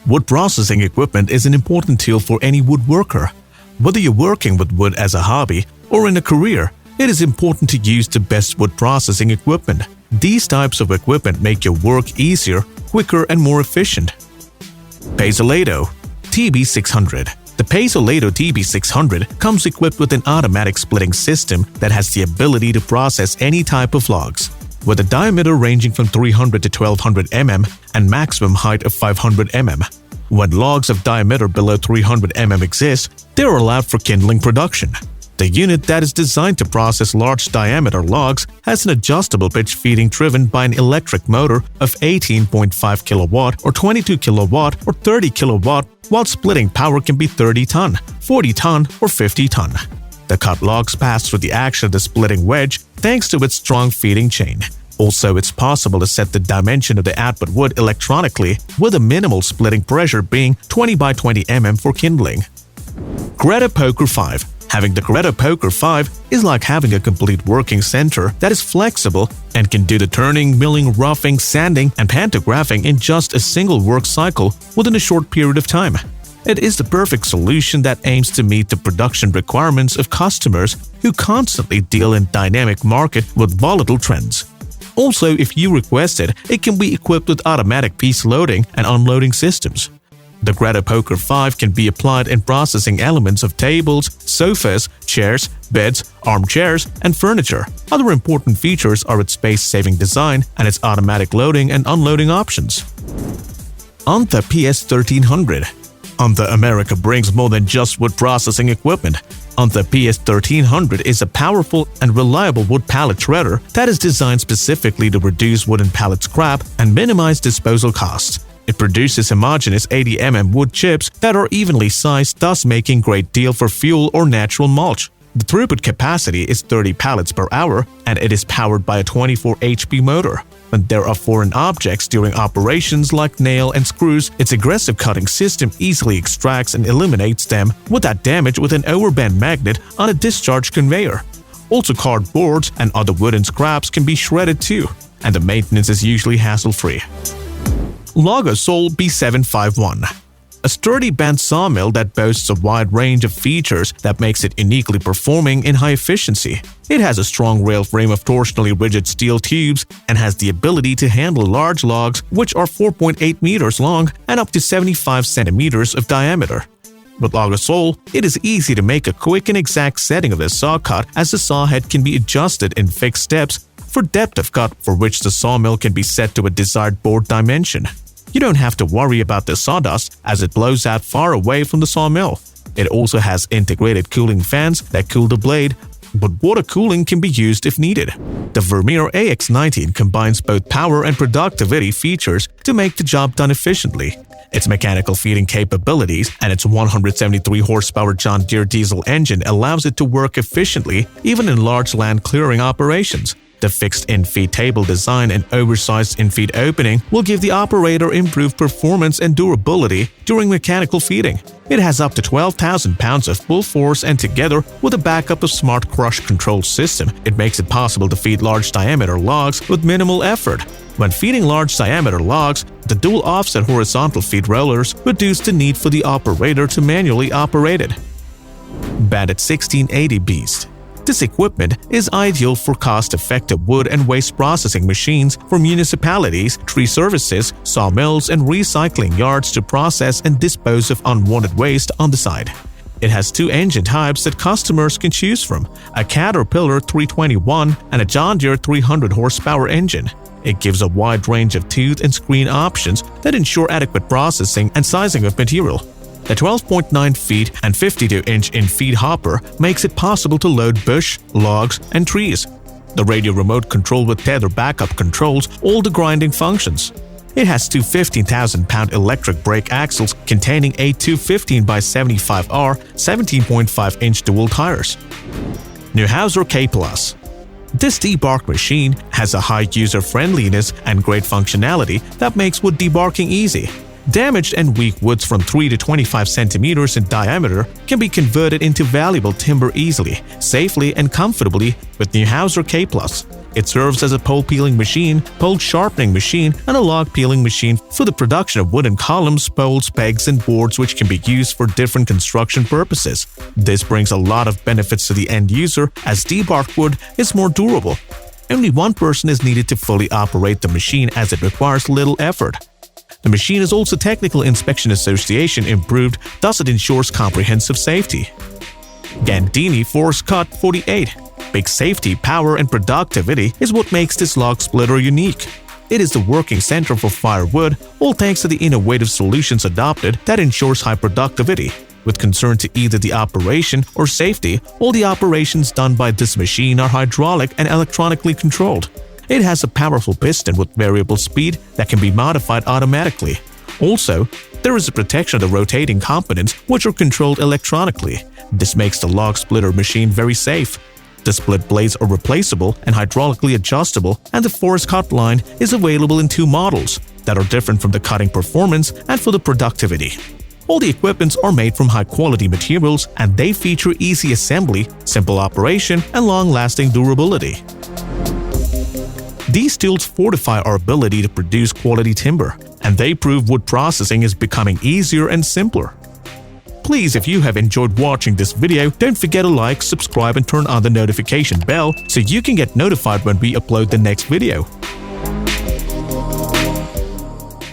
Wood processing equipment is an important tool for any woodworker. Whether you're working with wood as a hobby or in a career, it is important to use the best wood processing equipment. These types of equipment make your work easier, quicker, and more efficient. Pezzoleto TB600. The Pezzoleto TB600 comes equipped with an automatic splitting system that has the ability to process any type of logs. With a diameter ranging from 300 to 1200 mm and maximum height of 500 mm. When logs of diameter below 300 mm exist, they are allowed for kindling production. The unit that is designed to process large diameter logs has an adjustable pitch feeding driven by an electric motor of 18.5 kW or 22 kW or 30 kW, while splitting power can be 30 ton, 40 ton, or 50 ton. The cut logs pass through the action of the splitting wedge thanks to its strong feeding chain. Also, it's possible to set the dimension of the output wood electronically, with a minimal splitting pressure being 20 by 20 mm for kindling. Greta Poker 5. Having the Greta Poker 5 is like having a complete working center that is flexible and can do the turning, milling, roughing, sanding, and pantographing in just a single work cycle within a short period of time. It is the perfect solution that aims to meet the production requirements of customers who constantly deal in a dynamic market with volatile trends. Also, if you request it, it can be equipped with automatic piece loading and unloading systems. The Greta Poker 5 can be applied in processing elements of tables, sofas, chairs, beds, armchairs, and furniture. Other important features are its space-saving design and its automatic loading and unloading options. Anta PS1300. Anta America brings more than just wood processing equipment. Anta PS1300 is a powerful and reliable wood pallet shredder that is designed specifically to reduce wooden pallet scrap and minimize disposal costs. It produces homogeneous 80 mm wood chips that are evenly sized, thus making great deal for fuel or natural mulch. The throughput capacity is 30 pallets per hour, and it is powered by a 24 HP motor. When there are foreign objects during operations like nail and screws, its aggressive cutting system easily extracts and eliminates them without damage with an overbend magnet on a discharge conveyor. Also, cardboards and other wooden scraps can be shredded too, and the maintenance is usually hassle-free. Logosol B751. A sturdy bent sawmill that boasts a wide range of features that makes it uniquely performing in high efficiency. It has a strong rail frame of torsionally rigid steel tubes and has the ability to handle large logs which are 4.8 meters long and up to 75 centimeters of diameter. With Logosol, it is easy to make a quick and exact setting of the saw cut, as the saw head can be adjusted in fixed steps for depth of cut, for which the sawmill can be set to a desired board dimension. You don't have to worry about the sawdust as it blows out far away from the sawmill. It also has integrated cooling fans that cool the blade, but water cooling can be used if needed. The Vermeer AX19 combines both power and productivity features to make the job done efficiently. Its mechanical feeding capabilities and its 173 horsepower John Deere diesel engine allows it to work efficiently even in large land clearing operations. The fixed in-feed table design and oversized in-feed opening will give the operator improved performance and durability during mechanical feeding. It has up to 12,000 pounds of full force, and together with a backup of smart crush control system, it makes it possible to feed large diameter logs with minimal effort. When feeding large diameter logs, the dual offset horizontal feed rollers reduce the need for the operator to manually operate it. Bandit 1680 Beast. This equipment is ideal for cost-effective wood and waste processing machines for municipalities, tree services, sawmills, and recycling yards to process and dispose of unwanted waste on the side. It has two engine types that customers can choose from, a Caterpillar 321 and a John Deere 300 horsepower engine. It gives a wide range of tooth and screen options that ensure adequate processing and sizing of material. The 12.9 feet and 52-inch in-feed hopper makes it possible to load bush, logs, and trees. The radio remote control with tether backup controls all the grinding functions. It has two 15,000-pound electric brake axles containing a 215x75R 17.5-inch dual tires. Neuhauser K+. This debark machine has a high user-friendliness and great functionality that makes wood debarking easy. Damaged and weak woods from 3 to 25 centimeters in diameter can be converted into valuable timber easily, safely, and comfortably with Neuhauser K+. It serves as a pole peeling machine, pole sharpening machine, and a log peeling machine for the production of wooden columns, poles, pegs, and boards which can be used for different construction purposes. This brings a lot of benefits to the end user as debarked wood is more durable. Only one person is needed to fully operate the machine as it requires little effort. The machine is also Technical Inspection Association improved, thus it ensures comprehensive safety. Gandini Force Cut 48. Big safety, power, and productivity is what makes this log splitter unique. It is the working center for firewood, all thanks to the innovative solutions adopted that ensures high productivity. With concern to either the operation or safety, all the operations done by this machine are hydraulic and electronically controlled. It has a powerful piston with variable speed that can be modified automatically. Also, there is a protection of the rotating components which are controlled electronically. This makes the log splitter machine very safe. The split blades are replaceable and hydraulically adjustable, and the force cut line is available in 2 models that are different from the cutting performance and for the productivity. All the equipments are made from high-quality materials and they feature easy assembly, simple operation, and long-lasting durability. These tools fortify our ability to produce quality timber, and they prove wood processing is becoming easier and simpler. Please, if you have enjoyed watching this video, don't forget to like, subscribe, and turn on the notification bell so you can get notified when we upload the next video.